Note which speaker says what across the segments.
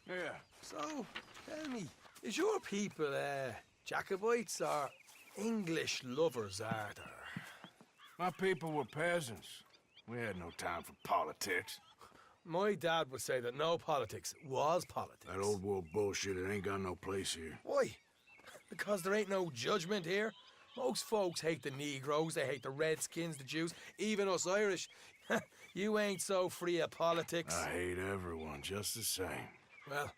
Speaker 1: Yeah.
Speaker 2: So, tell me, is your people, Jacobites or English lovers, Arthur?
Speaker 1: My people were peasants. We had no time for politics.
Speaker 2: My dad would say that no politics was politics.
Speaker 1: That old world bullshit, it ain't got no place here.
Speaker 2: Why? Because there ain't no judgment here. Most folks hate the Negroes, they hate the Redskins, the Jews, even us Irish. You ain't so free of politics.
Speaker 1: I hate everyone just the same.
Speaker 2: Well,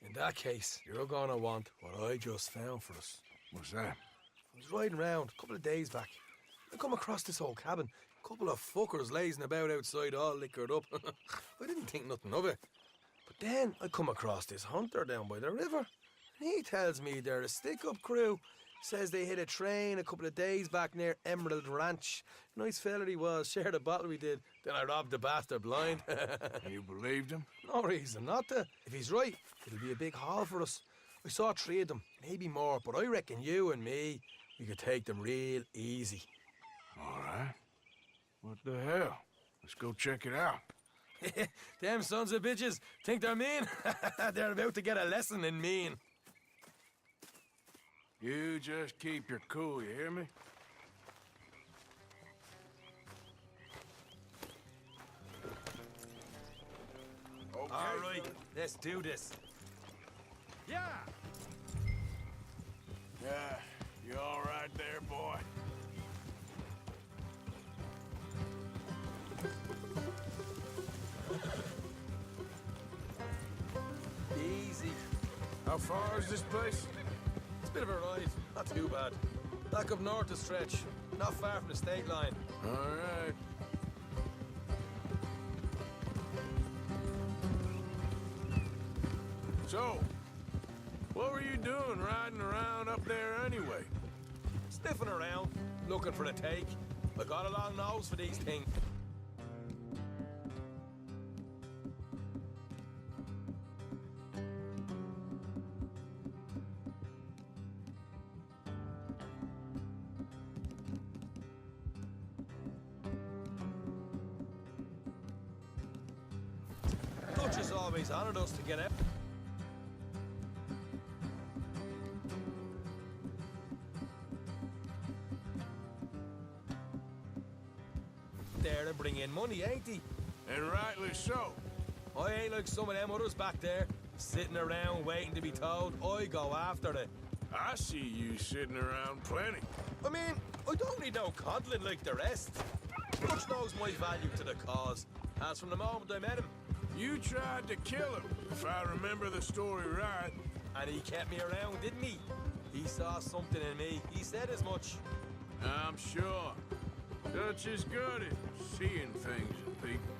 Speaker 2: in that case, you're gonna want what I just found for us.
Speaker 1: What's that?
Speaker 2: I was riding around a couple of days back. I come across this old cabin. A couple of fuckers lazing about outside all liquored up. I didn't think nothing of it. But then I come across this hunter down by the river. And he tells me they're a stick-up crew. Says they hit a train a couple of days back near Emerald Ranch. Nice fella he was, shared a bottle we did. Then I robbed the bastard blind.
Speaker 1: You believed him?
Speaker 2: No reason not to. If he's right, it'll be a big haul for us. I saw 3 of them, maybe more, but I reckon you and me, we could take them real easy.
Speaker 1: All right. What the hell? Let's go check it out.
Speaker 2: Them sons of bitches think they're mean. They're about to get a lesson in mean.
Speaker 1: You just keep your cool, you hear me? Okay.
Speaker 2: All right, let's do this.
Speaker 1: Yeah! Yeah, you all right there, boy?
Speaker 2: Easy.
Speaker 1: How far is this place?
Speaker 2: It's a bit of a ride, not too bad. Back up north to stretch, not far from the state line.
Speaker 1: All right. So, what were you doing riding around up there anyway?
Speaker 2: Sniffing around, looking for a take. I got a long nose for these things. Dutch has always honored us to get out. There to bring in money, ain't he?
Speaker 1: And rightly so.
Speaker 2: I ain't like some of them others back there, sitting around waiting to be told. I go after it.
Speaker 1: I see you sitting around plenty.
Speaker 2: I mean, I don't need no coddling like the rest. Dutch knows my value to the cause, as from the moment I met him.
Speaker 1: You tried to kill him, if I remember the story right.
Speaker 2: And he kept me around, didn't he? He saw something in me. He said as much.
Speaker 1: I'm sure. Dutch is good at seeing things in people.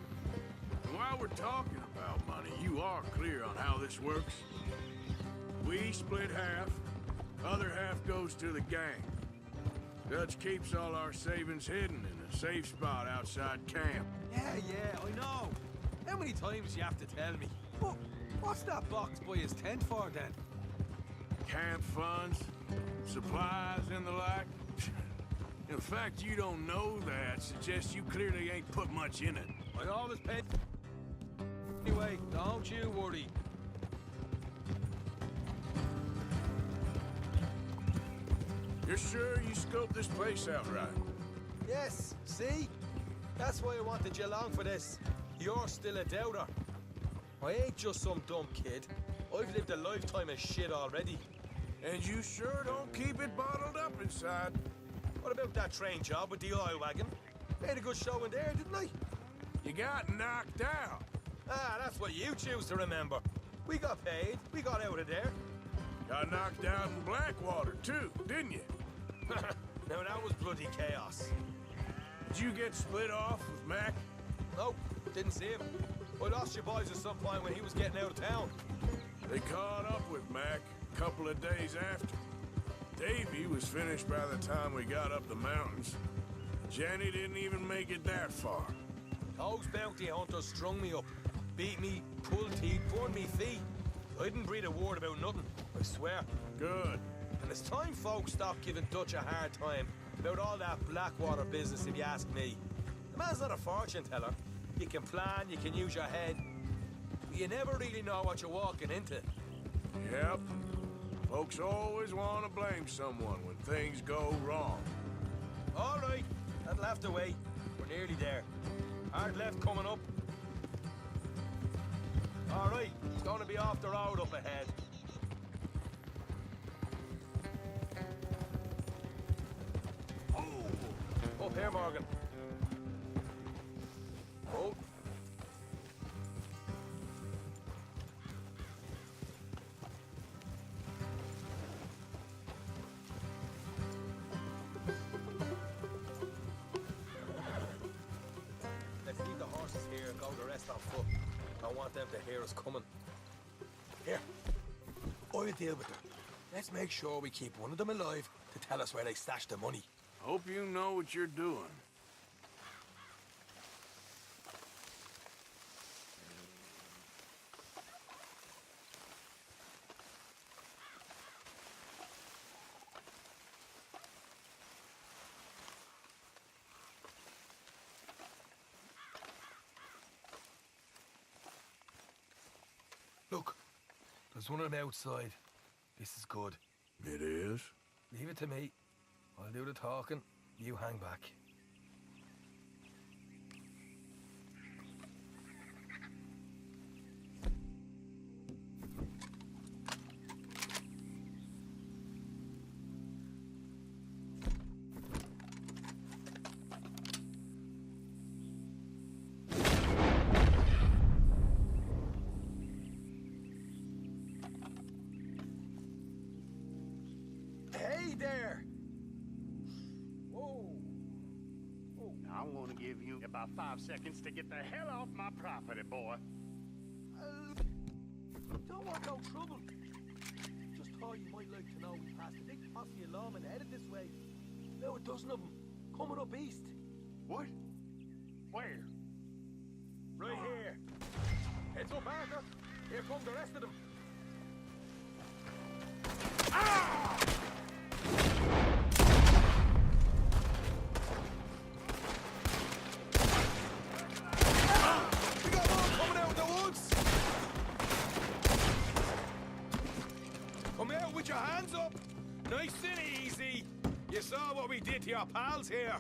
Speaker 1: And while we're talking about money, you are clear on how this works. We split half, other half goes to the gang. Dutch keeps all our savings hidden in a safe spot outside camp.
Speaker 2: Yeah, I know. How many times you have to tell me? But what's that box by his tent for then?
Speaker 1: Camp funds, supplies, and the like. In fact, you don't know that suggests you clearly ain't put much in it.
Speaker 2: I always pay. Anyway, don't you worry.
Speaker 1: You're sure you scoped this place out right?
Speaker 2: Yes, see? That's why I wanted you along for this. You're still a doubter. I ain't just some dumb kid. I've lived a lifetime of shit already.
Speaker 1: And you sure don't keep it bottled up inside.
Speaker 2: What about that train job with the oil wagon? Made a good show in there, didn't I?
Speaker 1: You got knocked out.
Speaker 2: Ah, that's what you choose to remember. We got paid. We got out of there.
Speaker 1: Got knocked out in Blackwater, too, didn't you?
Speaker 2: Now, that was bloody chaos.
Speaker 1: Did you get split off with Mac?
Speaker 2: Nope, didn't see him. I lost your boys at some point when he was getting out of town.
Speaker 1: They caught up with Mac a couple of days after. Davy was finished by the time we got up the mountains. Jenny didn't even make it that far.
Speaker 2: Those bounty hunters strung me up, beat me, pulled teeth, burned me feet. I didn't breathe a word about nothing, I swear.
Speaker 1: Good.
Speaker 2: And it's time folks stopped giving Dutch a hard time about all that Blackwater business, if you ask me. The man's not a fortune teller. You can plan, you can use your head. You never really know what you're walking into.
Speaker 1: Yep. Folks always want to blame someone when things go wrong.
Speaker 2: All right, that'll have to wait. We're nearly there. Hard left coming up. All right, it's going to be off the road up ahead. Oh! Up here, Morgan. Oh. Let's leave the horses here and go the rest on foot. Don't want them to hear us coming. Here, I'll deal with them. Let's make sure we keep one of them alive to tell us where they stashed the money.
Speaker 1: Hope you know what you're doing.
Speaker 2: Look, there's one of them outside. This is good.
Speaker 1: It is?
Speaker 2: Leave it to me. I'll do the talking. You hang back. Hey there! Whoa!
Speaker 3: I want to give you about 5 seconds to get the hell off my property, boy.
Speaker 2: Don't want no trouble. Just thought you might like to know we passed a big posse of lawmen headed this way. Now a dozen of them, coming up east.
Speaker 3: What? Where?
Speaker 2: Right here. Heads up, Arthur. Here come the rest of them. We got more coming out of the woods. Come out with your hands up. Nice and easy. You saw what we did to your pals here.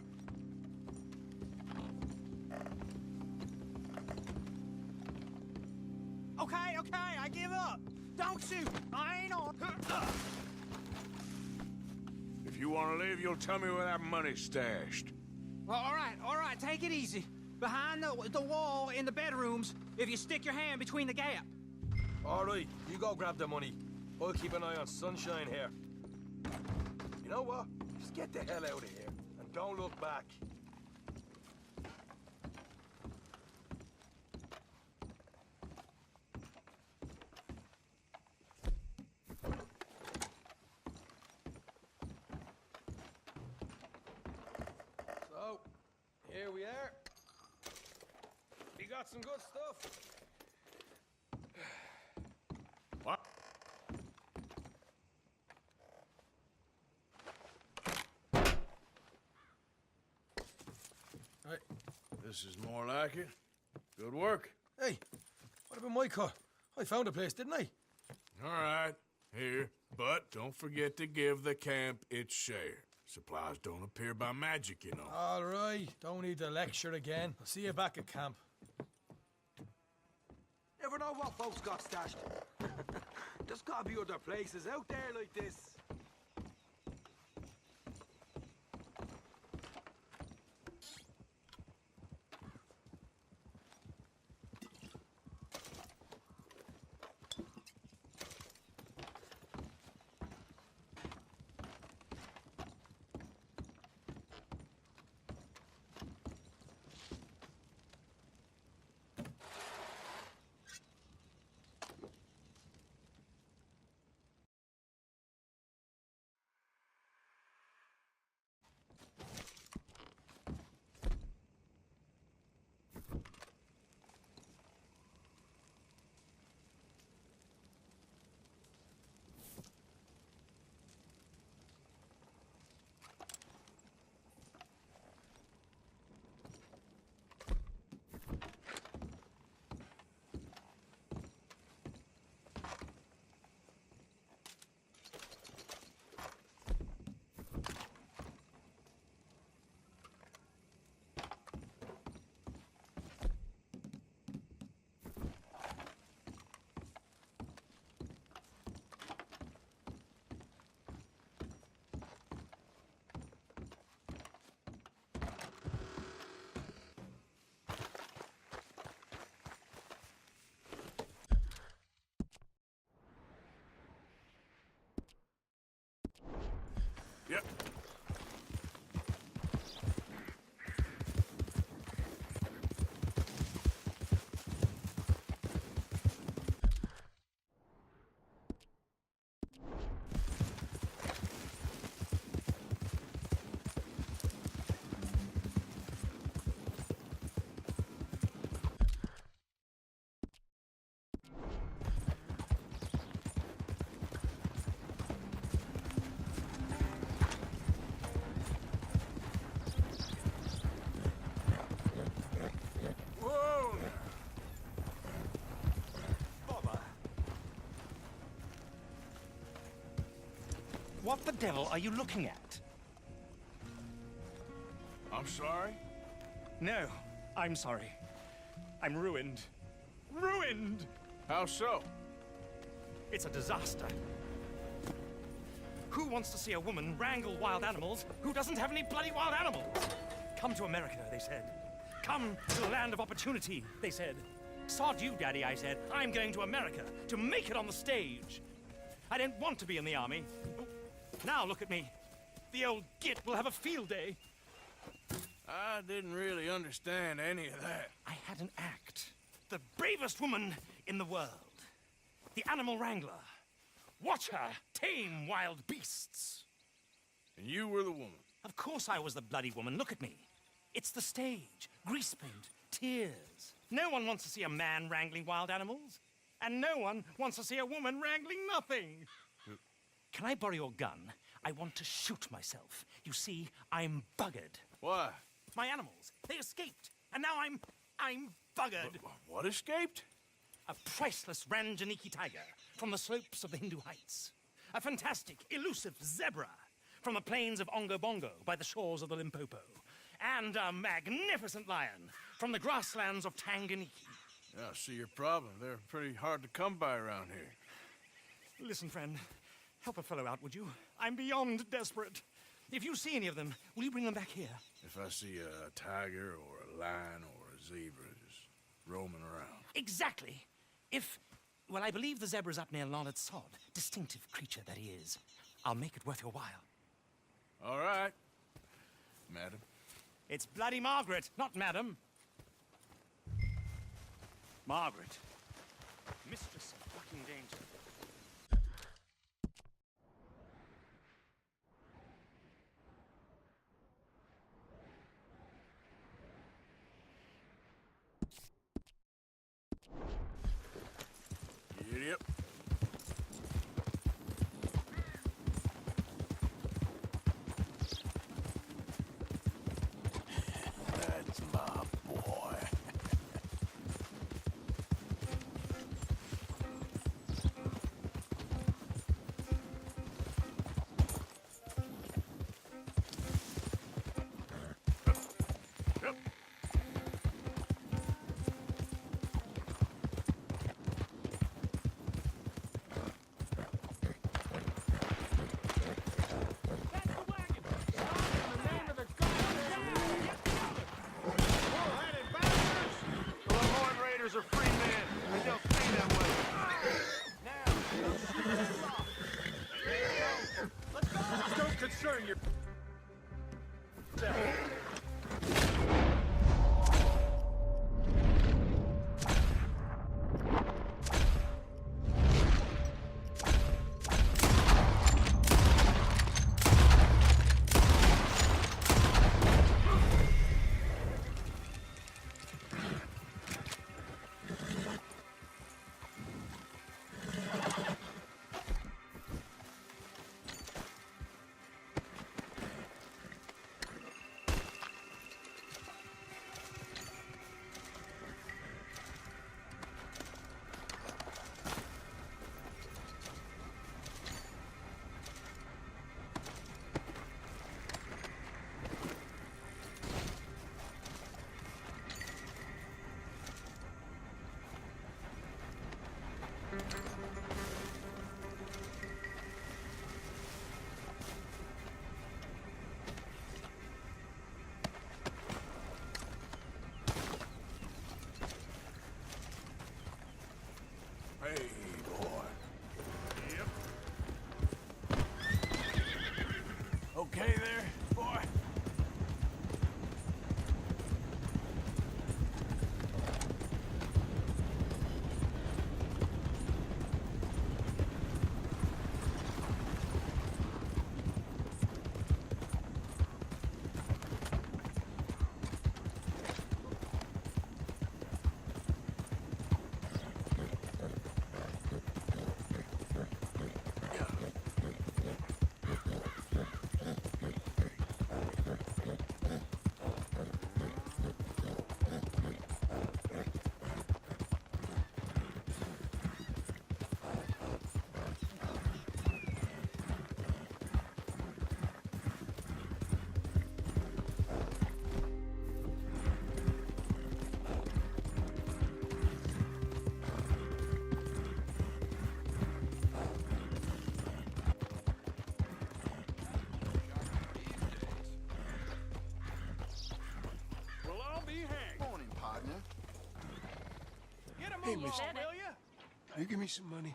Speaker 4: Okay, I give up. Don't shoot. I ain't on.
Speaker 1: If you want to leave, you'll tell me where that money's stashed.
Speaker 4: Well, all right, take it easy. Behind the wall in the bedrooms, if you stick your hand between the gap.
Speaker 2: All right, you go grab the money. I'll keep an eye on Sunshine here. You know what? Just get the hell out of here and don't look back. So, here we are. We got some good stuff.
Speaker 1: What?
Speaker 2: Right.
Speaker 1: This is more like it. Good work.
Speaker 2: Hey, what about my car? I found a place, didn't I?
Speaker 1: All right, here. But don't forget to give the camp its share. Supplies don't appear by magic, you know.
Speaker 2: All right, don't need to lecture again. I'll see you back at camp. Never know what folks got stashed. There's gotta be other places out there like this.
Speaker 5: What the devil are you looking at?
Speaker 1: I'm sorry?
Speaker 5: No, I'm sorry. I'm ruined. Ruined!
Speaker 1: How so?
Speaker 5: It's a disaster. Who wants to see a woman wrangle wild animals who doesn't have any bloody wild animals? Come to America, they said. Come to the land of opportunity, they said. Sod you, Daddy, I said. I'm going to America to make it on the stage. I don't want to be in the army. Now look at me. The old git will have a field day.
Speaker 1: I didn't really understand any of that.
Speaker 5: I had an act. The bravest woman in the world. The animal wrangler. Watch her tame wild beasts.
Speaker 1: And you were the woman.
Speaker 5: Of course I was the bloody woman. Look at me. It's the stage. Grease paint. Tears. No one wants to see a man wrangling wild animals. And no one wants to see a woman wrangling nothing. Can I borrow your gun? I want to shoot myself. You see, I'm buggered.
Speaker 1: Why?
Speaker 5: My animals, they escaped. And now I'm buggered.
Speaker 1: What escaped?
Speaker 5: A priceless Ranjaniki tiger from the slopes of the Hindu Heights. A fantastic, elusive zebra from the plains of Ongo Bongo by the shores of the Limpopo. And a magnificent lion from the grasslands of Tanganyika.
Speaker 1: Yeah, I see your problem. They're pretty hard to come by around here.
Speaker 5: Listen, friend, help a fellow out, would you? I'm beyond desperate. If you see any of them, will you bring them back here?
Speaker 1: If I see a tiger or a lion or a zebra just roaming around.
Speaker 5: Exactly. Well, I believe the zebra's up near Larned Sod. Distinctive creature that he is. I'll make it worth your while.
Speaker 1: All right, madam.
Speaker 5: It's bloody Margaret, not madam. Margaret. Mistress of fucking danger.
Speaker 1: Yep. That's my boy. Yep.
Speaker 3: Are free men, and they'll stay that way. Now, don't concern your...
Speaker 6: Hey, mister,
Speaker 5: Will you?
Speaker 6: you give me some money?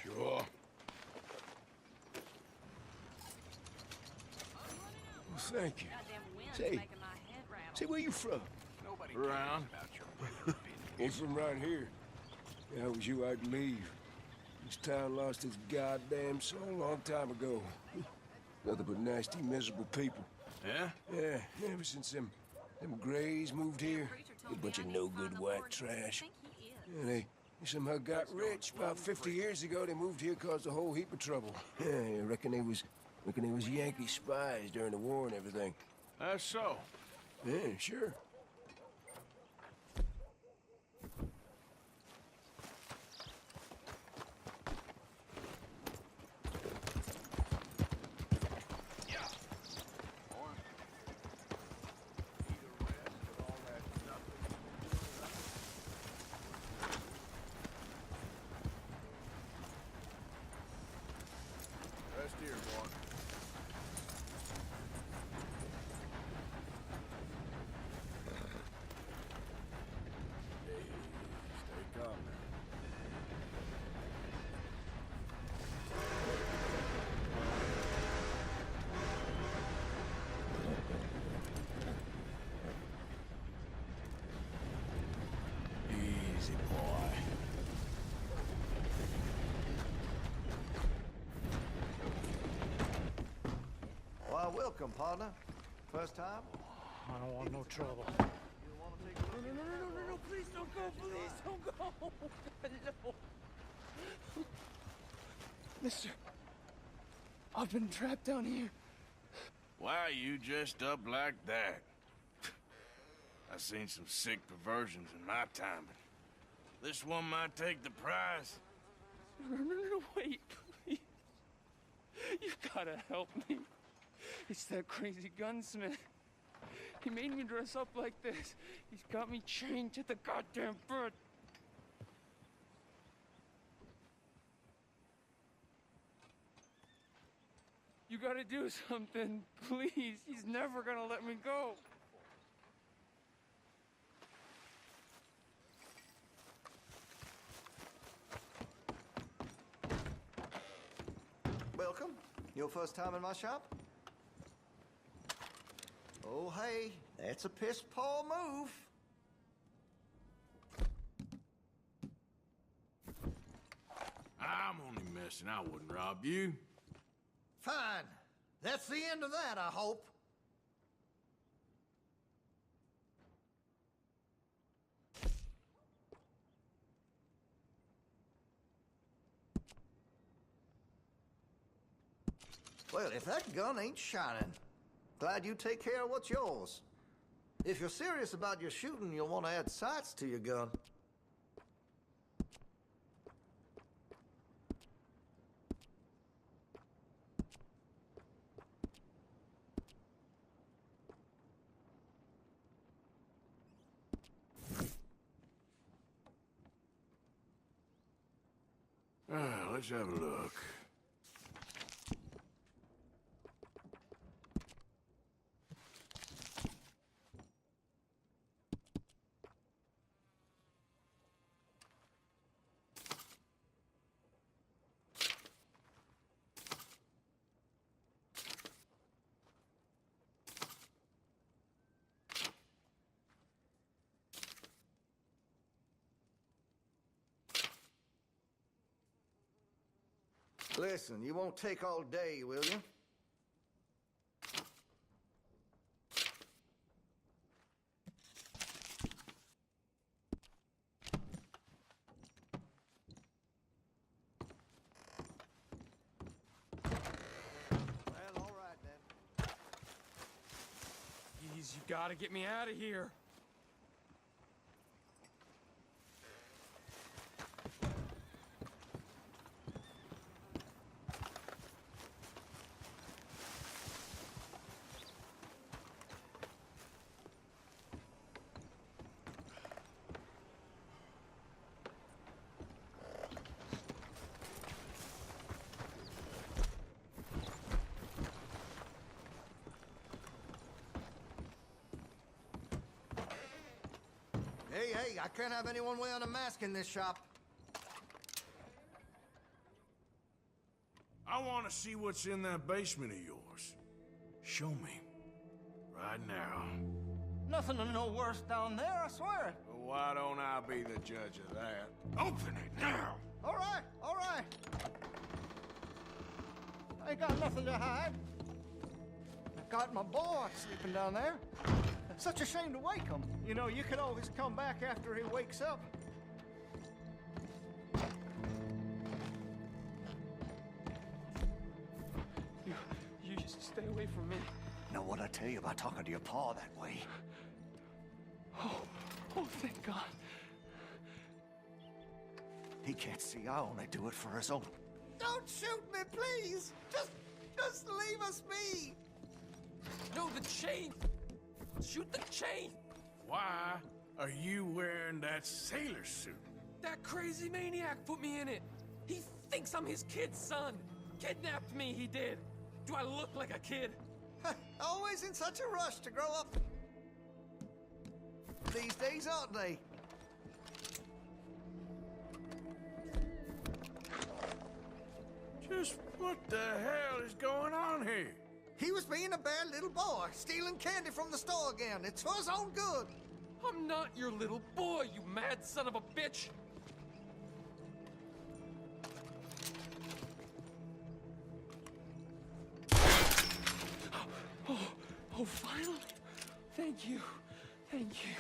Speaker 1: Sure.
Speaker 6: Well, thank you. Say, where you from?
Speaker 1: Around.
Speaker 6: Ain't from right here. If I was you, I'd leave. This town lost its goddamn soul a long time ago. Nothing but nasty, miserable people.
Speaker 1: Yeah?
Speaker 6: Yeah, ever since them Grays moved here, a bunch of no-good white trash. Yeah, they somehow got rich. About 50 years ago, they moved here, caused a whole heap of trouble. Yeah, I reckon they was Yankee spies during the war and everything.
Speaker 1: That's so.
Speaker 6: Yeah, sure.
Speaker 1: Rest here, boy. Stay calm now. Easy, boy.
Speaker 7: Why, welcome, partner. First time?
Speaker 5: I don't want no trouble.
Speaker 8: No, please don't go, please don't go. No. Mister, I've been trapped down here.
Speaker 1: Why you dressed up like that? I've seen some sick perversions in my time, but this one might take the prize.
Speaker 8: No, wait, please. You gotta help me. It's that crazy gunsmith. He made me dress up like this. He's got me chained to the goddamn bed. You gotta do something, please. He's never gonna let me go.
Speaker 7: Welcome. Your first time in my shop? Oh, hey, that's a piss-poor move.
Speaker 1: I'm only messing. I wouldn't rob you.
Speaker 7: Fine. That's the end of that, I hope. Well, if that gun ain't shining, glad you take care of what's yours. If you're serious about your shooting, you'll want to add sights to your gun.
Speaker 1: Let's have a look.
Speaker 7: Listen, you won't take all day, will you? Well, all right then.
Speaker 8: Please, you gotta get me out of here.
Speaker 7: Hey, I can't have anyone wearing a mask in this shop.
Speaker 1: I want to see what's in that basement of yours. Show me. Right now.
Speaker 7: Nothing to know worse down there, I swear.
Speaker 1: Well, why don't I be the judge of that? Open it now!
Speaker 7: All right, all right. I ain't got nothing to hide. I got my boy sleeping down there. It's such a shame to wake him. You know, you could always come back after he wakes up.
Speaker 8: You just stay away from me.
Speaker 7: Know what I tell you about talking to your pa that way?
Speaker 8: Oh, thank God.
Speaker 7: He can't see I only do it for his own. Don't shoot me, please! Just leave us be!
Speaker 9: No, the chain! Shoot the chain!
Speaker 1: Why are you wearing that sailor suit?
Speaker 9: That crazy maniac put me in it! He thinks I'm his kid's son! Kidnapped me, he did! Do I look like a kid?
Speaker 7: Always in such a rush to grow up. These days, aren't they?
Speaker 1: Just what the hell is going on here?
Speaker 7: He was being a bad little boy, stealing candy from the store again. It's for his own good.
Speaker 9: I'm not your little boy, you mad son of a bitch!
Speaker 8: Oh, finally. Thank you. Thank you.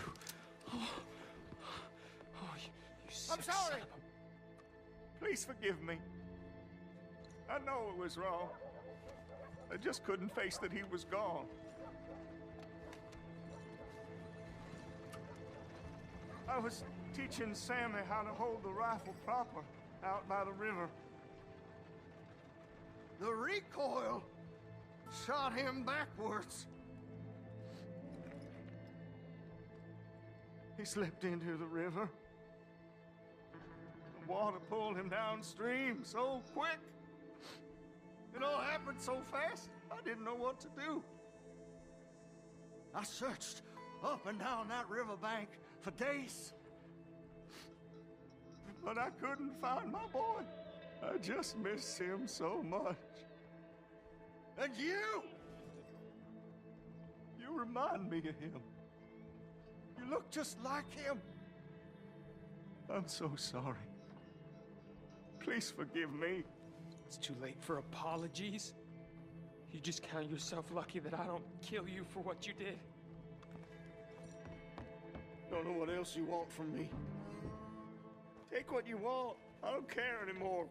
Speaker 8: Oh, you
Speaker 3: I'm
Speaker 8: sick
Speaker 3: sorry.
Speaker 8: son of
Speaker 3: Please forgive me. I know it was wrong. I just couldn't face that he was gone. I was teaching Sammy how to hold the rifle proper out by the river.
Speaker 7: The recoil shot him backwards.
Speaker 3: He slipped into the river. The water pulled him downstream so quick. It all happened so fast, I didn't know what to do.
Speaker 7: I searched up and down that riverbank for days.
Speaker 3: But I couldn't find my boy. I just miss him so much.
Speaker 7: And you!
Speaker 3: You remind me of him. You look just like him. I'm so sorry. Please forgive me.
Speaker 8: It's too late for apologies. You just count yourself lucky that I don't kill you for what you did.
Speaker 3: Don't know what else you want from me. Take what you want. I don't care anymore.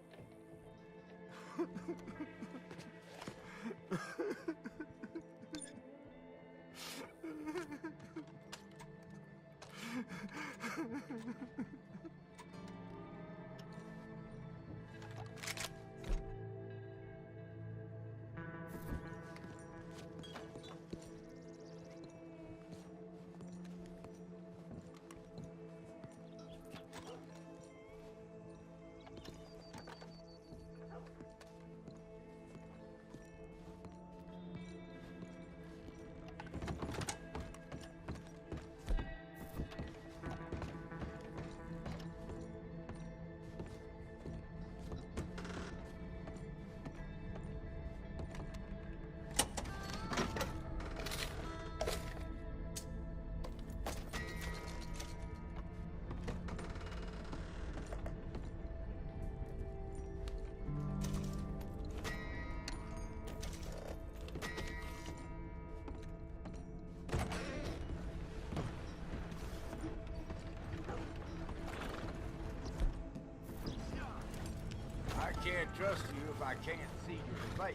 Speaker 10: I can't trust you if I can't see your face.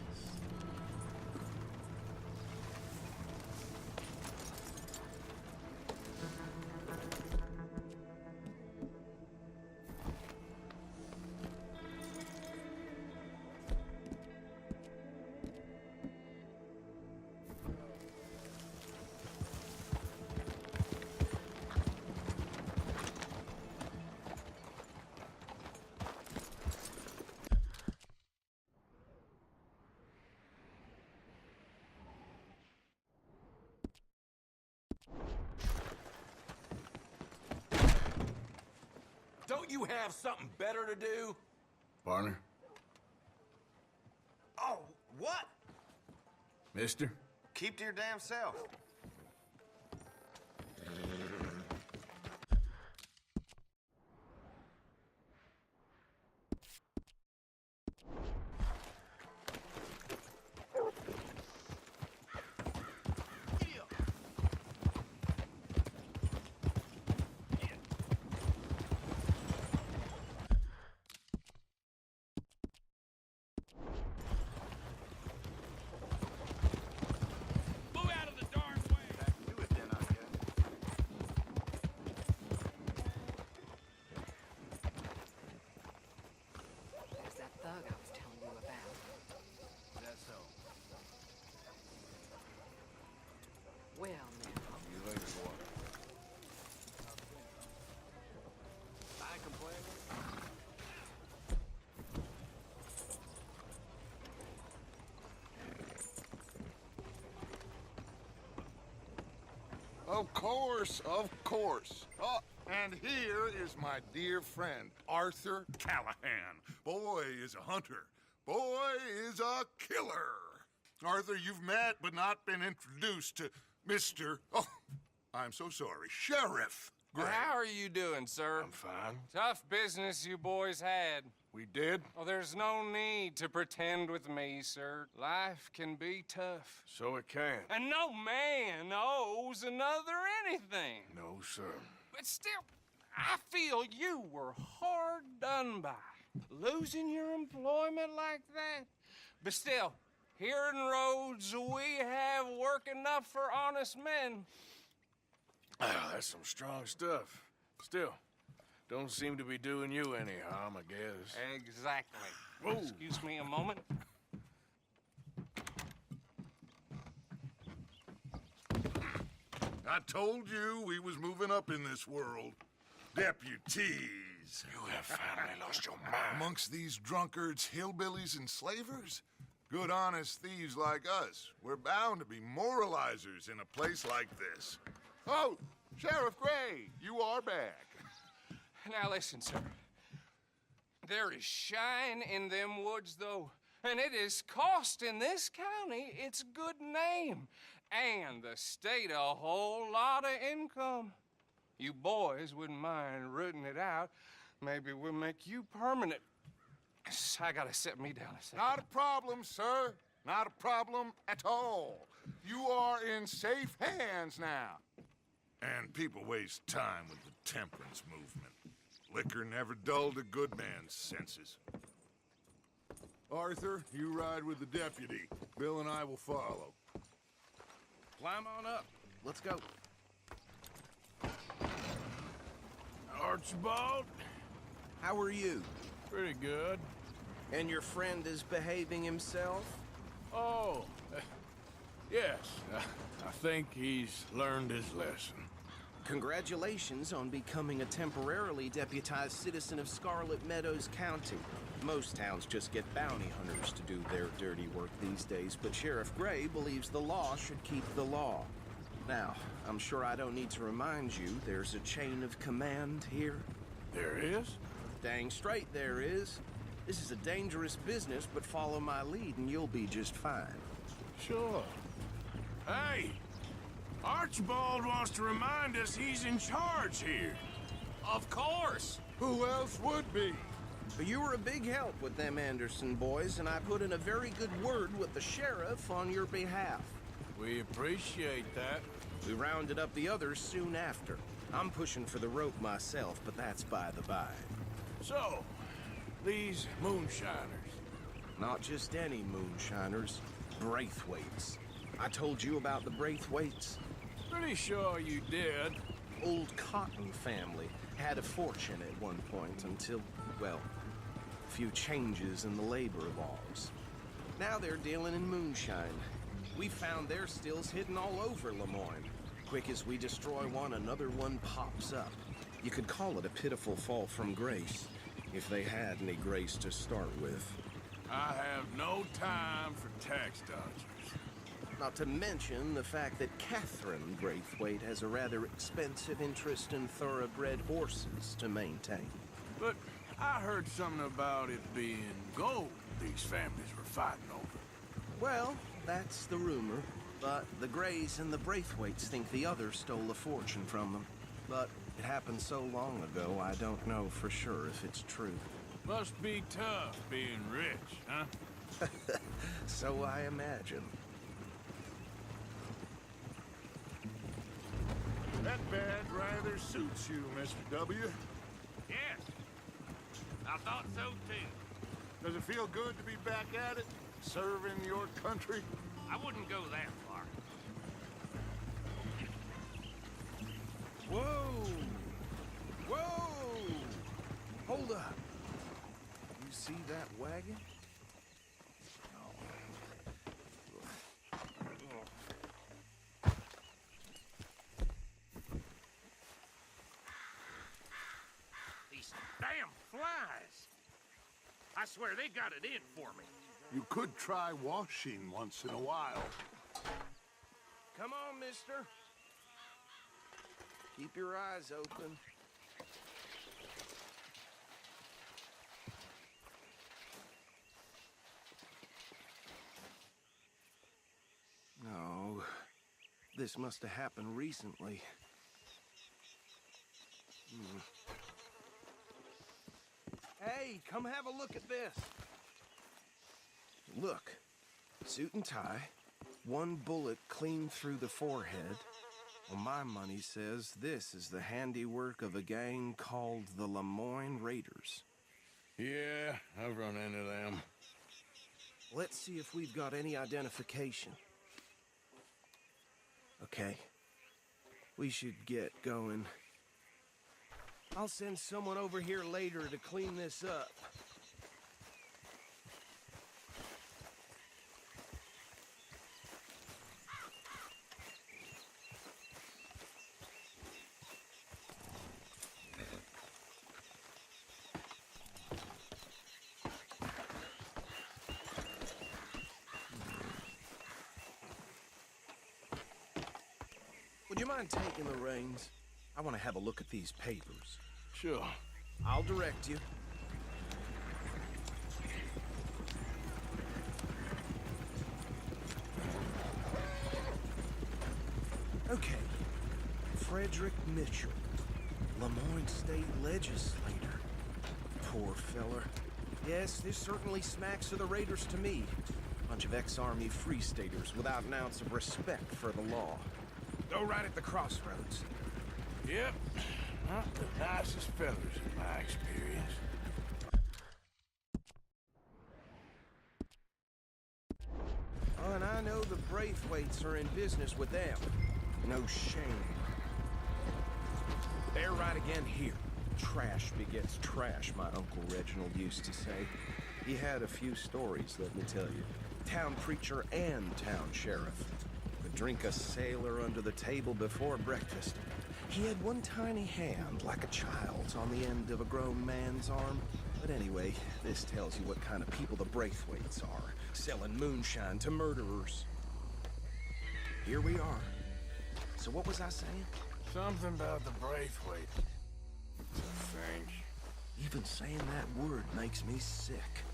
Speaker 10: you have something better to do?
Speaker 1: Partner?
Speaker 11: Oh, what?
Speaker 1: Mister?
Speaker 11: Keep to your damn self.
Speaker 1: Move out of the darn way!
Speaker 11: Do it then, I guess.
Speaker 12: There's that thug I was telling you about.
Speaker 11: Is that so?
Speaker 12: Well, now.
Speaker 11: You later, boy. I ain't complaining.
Speaker 13: Of course, of course. Oh, and here is my dear friend, Arthur Callahan. Boy is a hunter. Boy is a killer. Arthur, you've met but not been introduced to Mr. Oh, I'm so sorry, Sheriff Gray.
Speaker 9: How are you doing, sir?
Speaker 1: I'm fine.
Speaker 9: Tough business you boys had.
Speaker 1: We did?
Speaker 9: Oh, there's no need to pretend with me, sir. Life can be tough.
Speaker 1: So it can.
Speaker 9: And no man owes another anything.
Speaker 1: No, sir.
Speaker 9: But still, I feel you were hard done by. Losing your employment like that. But still, here in Rhodes, we have work enough for honest men.
Speaker 1: Ah, that's some strong stuff. Still, don't seem to be doing you any harm, I guess.
Speaker 9: Exactly.
Speaker 1: Whoa.
Speaker 9: Excuse me a moment.
Speaker 13: I told you we was moving up in this world. Deputies.
Speaker 1: You have finally lost your mind.
Speaker 13: Amongst these drunkards, hillbillies, and slavers? Good, honest thieves like us. We're bound to be moralizers in a place like this. Oh, Sheriff Gray, you are back.
Speaker 9: Now listen, sir. There is shine in them woods, though, and it is costing this county its good name and the state a whole lot of income. You boys wouldn't mind rooting it out. Maybe we'll make you permanent. I gotta sit me down a second.
Speaker 13: Not a problem, sir. Not a problem at all. You are in safe hands now. And people waste time with the temperance movement. Liquor never dulled a good man's senses. Arthur, you ride with the deputy. Bill and I will follow.
Speaker 10: Climb on up. Let's go.
Speaker 1: Archibald?
Speaker 10: How are you?
Speaker 1: Pretty good.
Speaker 10: And your friend is behaving himself?
Speaker 1: Oh, yes. I think he's learned his lesson.
Speaker 10: Congratulations on becoming a temporarily deputized citizen of Scarlet Meadows County. Most towns just get bounty hunters to do their dirty work these days, but Sheriff Gray believes the law should keep the law. Now, I'm sure I don't need to remind you there's a chain of command here.
Speaker 1: There is?
Speaker 10: Dang straight there is. This is a dangerous business, but follow my lead and you'll be just fine.
Speaker 1: Sure. Hey! Archibald wants to remind us he's in charge here.
Speaker 9: Of course.
Speaker 13: Who else would be?
Speaker 10: But you were a big help with them Anderson boys, and I put in a very good word with the sheriff on your behalf.
Speaker 1: We appreciate that.
Speaker 10: We rounded up the others soon after. I'm pushing for the rope myself, but that's by the by.
Speaker 1: So, these moonshiners.
Speaker 10: Not just any moonshiners, Braithwaites. I told you about the Braithwaites.
Speaker 1: Pretty sure you did.
Speaker 10: Old Cotton family had a fortune at one point until, well, a few changes in the labor laws. Now they're dealing in moonshine. We found their stills hidden all over Lemoyne. Quick as we destroy one, another one pops up. You could call it a pitiful fall from grace, if they had any grace to start with.
Speaker 1: I have no time for tax dodgers.
Speaker 10: Not to mention the fact that Catherine Braithwaite has a rather expensive interest in thoroughbred horses to maintain.
Speaker 1: But I heard something about it being gold these families were fighting over.
Speaker 10: Well, that's the rumor. But the Greys and the Braithwaites think the others stole a fortune from them. But it happened so long ago, I don't know for sure if it's true.
Speaker 1: Must be tough being rich, huh?
Speaker 10: So I imagine.
Speaker 13: That badge rather suits you, Mr. W.
Speaker 14: Yes. I thought so, too.
Speaker 13: Does it feel good to be back at it, serving your country?
Speaker 14: I wouldn't go that far.
Speaker 10: Whoa! Whoa! Hold up. You see that wagon?
Speaker 14: These damn flies. I swear they got it in for me.
Speaker 13: You could try washing once in a while.
Speaker 10: Come on, mister. Keep your eyes open. No, this must have happened recently. Hey, come have a look at this. Look, suit and tie, one bullet clean through the forehead. Well, my money says this is the handiwork of a gang called the Lemoyne Raiders.
Speaker 1: Yeah, I've run into them.
Speaker 10: Let's see if we've got any identification. Okay. We should get going. I'll send someone over here later to clean this up. Would you mind taking the reins? I want to have a look at these papers.
Speaker 1: Sure.
Speaker 10: I'll direct you. Okay. Frederick Mitchell, Lemoyne State Legislator. Poor feller. Yes, this certainly smacks of the Raiders to me. Bunch of ex-Army Free Staters without an ounce of respect for the law. Go right at the crossroads.
Speaker 1: Yep. Not the nicest fellas in my experience.
Speaker 10: Oh, and I know the Braithwaites are in business with them. No shame. They're right again here. Trash begets trash, my Uncle Reginald used to say. He had a few stories, let me tell you. Town preacher and town sheriff. Could drink a sailor under the table before breakfast. He had one tiny hand, like a child's, on the end of a grown man's arm. But anyway, this tells you what kind of people the Braithwaites are, selling moonshine to murderers. Here we are. So what was I saying?
Speaker 1: Something about the Braithwaites. I think.
Speaker 10: Even saying that word makes me sick.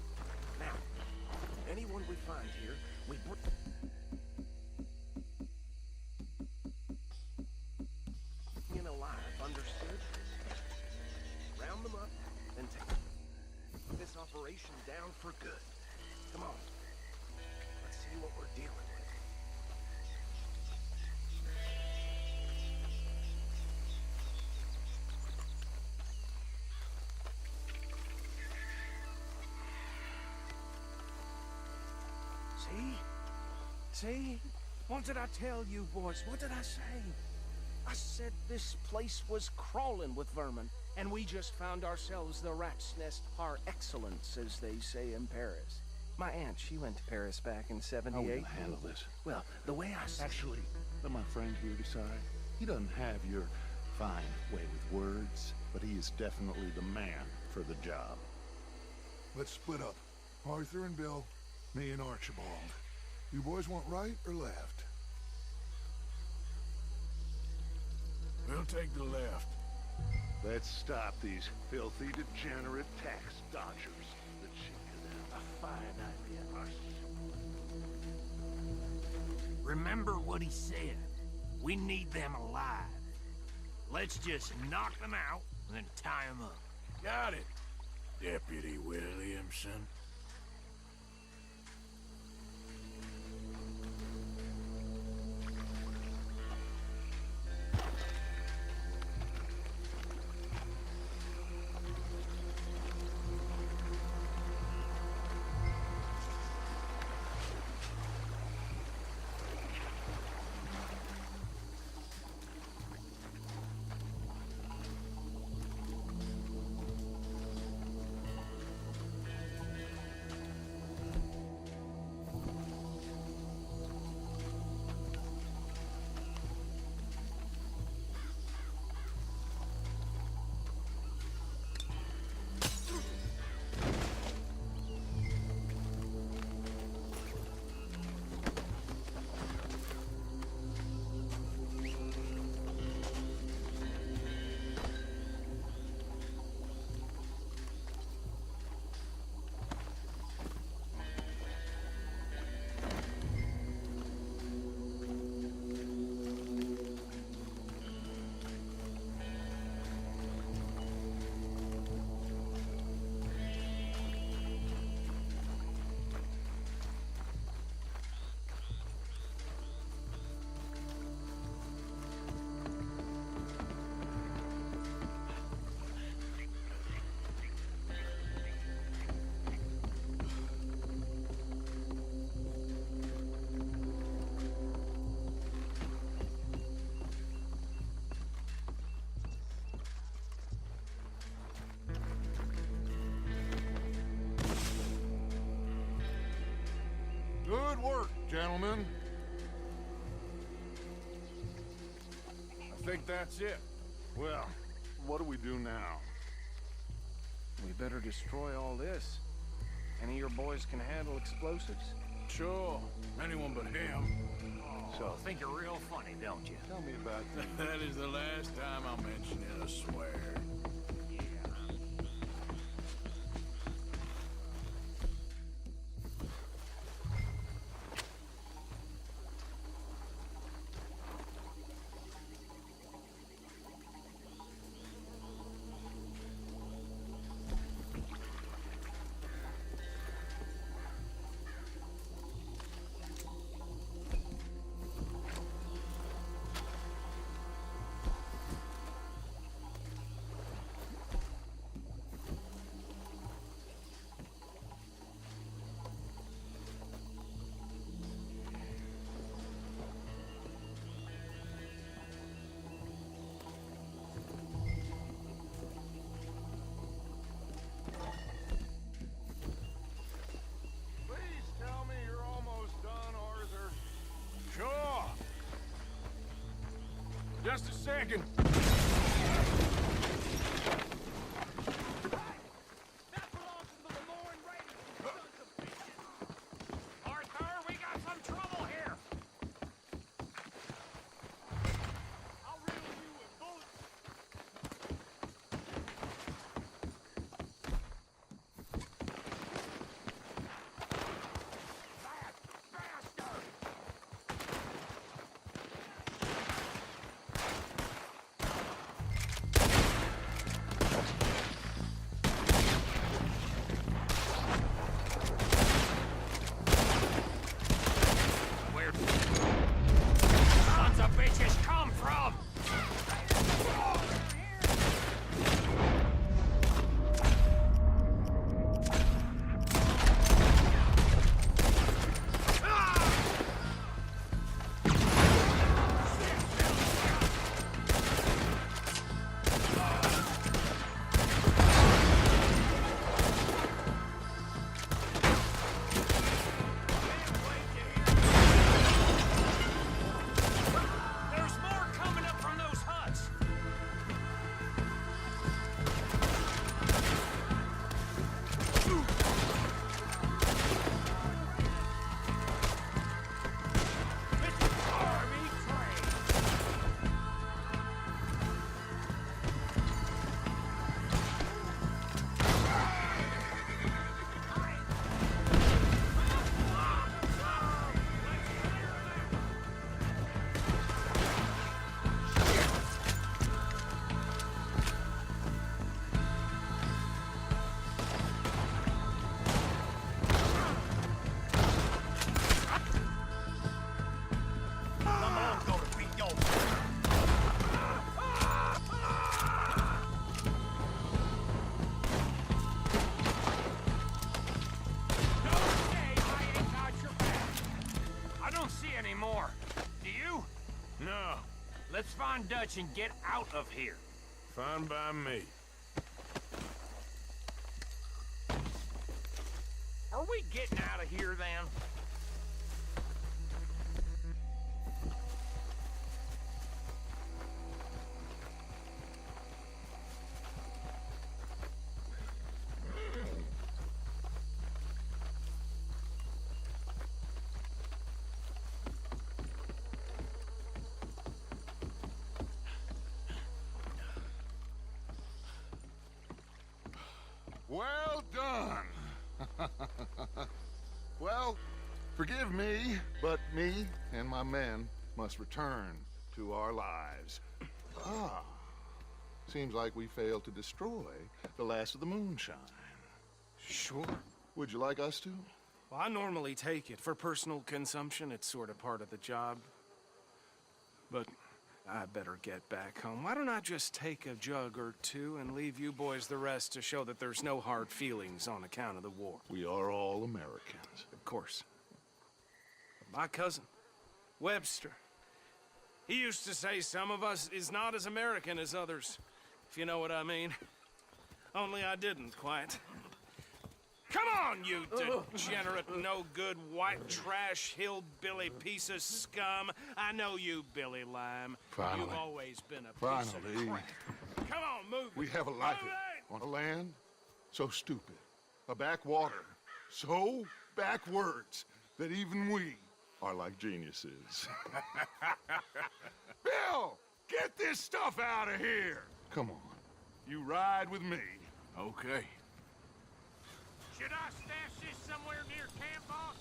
Speaker 10: Now, anyone we find here, we bring... in alive, understood? Round them up, and take this operation down for good. Come on. Let's see what we're dealing with. See? What did I tell you, boys? What did I say? I said this place was crawling with vermin, and we just found ourselves the rat's nest par excellence, as they say in Paris. My aunt, she went to Paris back in '78.
Speaker 15: How are we gonna handle this?
Speaker 10: Well, the way I see
Speaker 15: Actually, let my friend here decide. He doesn't have your fine way with words, but he is definitely the man for the job.
Speaker 13: Let's split up. Arthur and Bill, me and Archibald. You boys want right or left?
Speaker 1: We'll take the left.
Speaker 15: Let's stop these filthy, degenerate tax dodgers. The chick could have a fine idea.
Speaker 14: Remember what he said. We need them alive. Let's just knock them out and then tie them up.
Speaker 1: Got it, Deputy Williamson.
Speaker 13: Good work, gentlemen.
Speaker 3: I think that's it.
Speaker 15: Well, what do we do now?
Speaker 9: We better destroy all this. Any of your boys can handle explosives?
Speaker 1: Sure, anyone but him.
Speaker 14: So I think you're real funny, don't you?
Speaker 15: Tell me about
Speaker 1: That is the last time I'll mention it, I swear. Sure. Just a second.
Speaker 14: Arthur, we got some trouble here. I'll riddle you with bullets. find Dutch and get out of here.
Speaker 1: Fine by me.
Speaker 14: Are we getting out of here, then?
Speaker 13: Well done. Well, forgive me, but me and my men must return to our lives. Ah, seems like we failed to destroy the last of the moonshine.
Speaker 10: Sure.
Speaker 13: Would you like us to?
Speaker 10: Well, I normally take it. For personal consumption, it's sort of part of the job. But I better get back home. Why don't I just take a jug or two and leave you boys the rest to show that there's no hard feelings on account of the war?
Speaker 13: We are all Americans.
Speaker 10: Of course. My cousin, Webster, he used to say some of us is not as American as others, if you know what I mean. Only I didn't quite. Come on, you degenerate, no-good, white trash, hillbilly piece of scum. I know you, Billy Lime.
Speaker 13: Finally.
Speaker 10: You've always been a piece of crap. Come on, move
Speaker 13: We
Speaker 10: it.
Speaker 13: have a life
Speaker 10: Move
Speaker 13: on a land so stupid, a backwater so backwards that even we are like geniuses. Bill, get this stuff out of here. Come on, you ride with me.
Speaker 1: Okay.
Speaker 14: Should I stash this somewhere near camp, boss?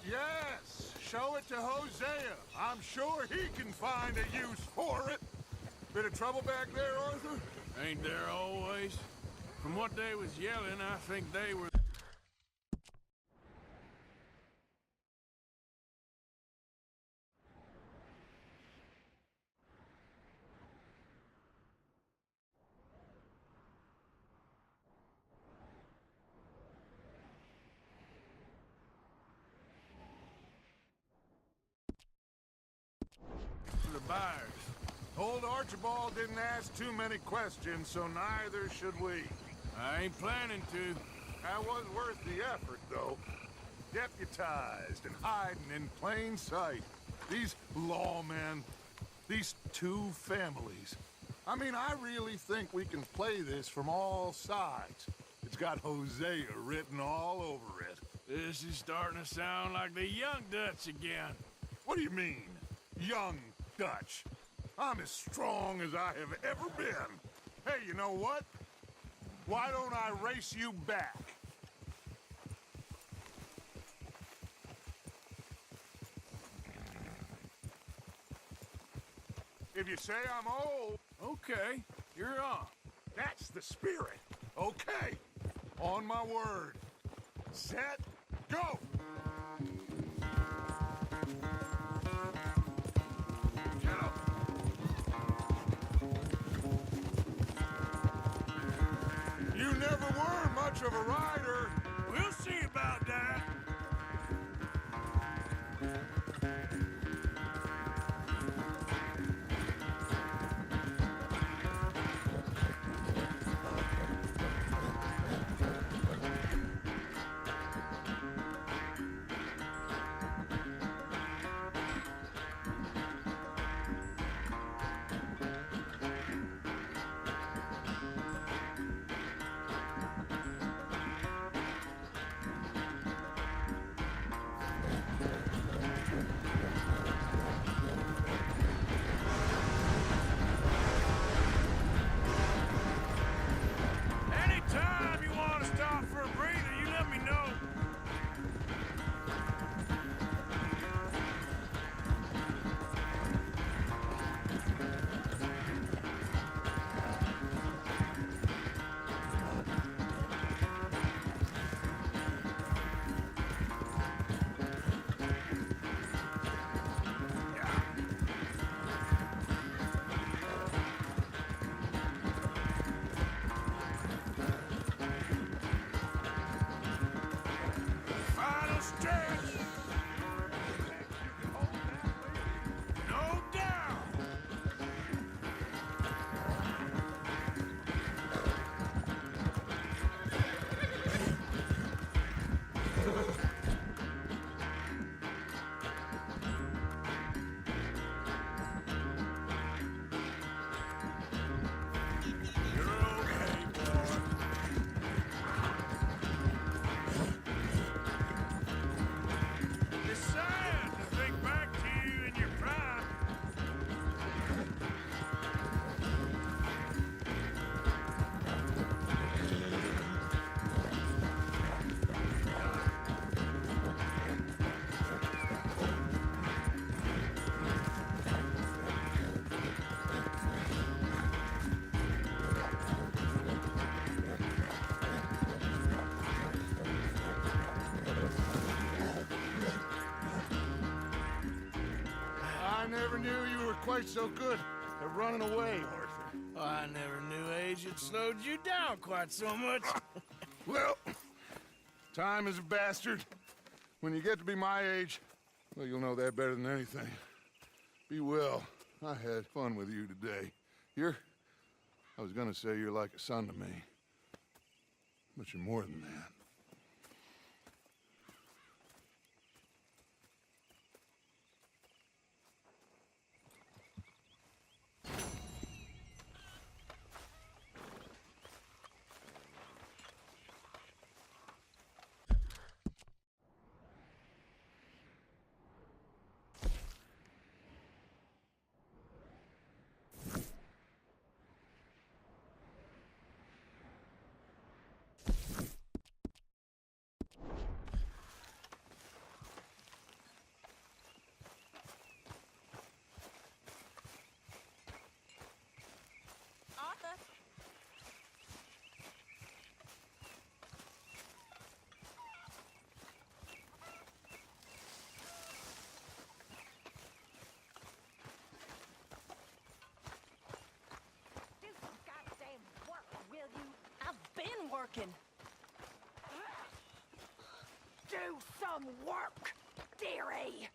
Speaker 13: Yes, show it to Hosea. I'm sure he can find a use for it. Bit of trouble back there, Arthur?
Speaker 1: Ain't there always? From what they was yelling, I think they were... the buyers.
Speaker 13: Old Archibald didn't ask too many questions, so neither should we.
Speaker 1: I ain't planning to.
Speaker 13: That was worth the effort, though. Deputized and hiding in plain sight. These lawmen, these two families. I mean, I really think we can play this from all sides. It's got Hosea written all over it.
Speaker 1: This is starting to sound like the young Dutch again.
Speaker 13: What do you mean, young Dutch? I'm as strong as I have ever been. Hey, you know what? Why don't I race you back? If you say I'm old...
Speaker 1: Okay, you're on.
Speaker 13: That's the spirit. Okay, on my word. Set, go! Get up. You never were much of a rider.
Speaker 1: We'll see about that.
Speaker 13: quite so good at running away, Arthur.
Speaker 16: Oh, I never knew age had slowed you down quite so much.
Speaker 13: Well, time is a bastard. When you get to be my age, well, you'll know that better than anything. Be well. I had fun with you today. I was gonna say you're like a son to me. But you're more than that.
Speaker 17: Been working. Do some work, dearie.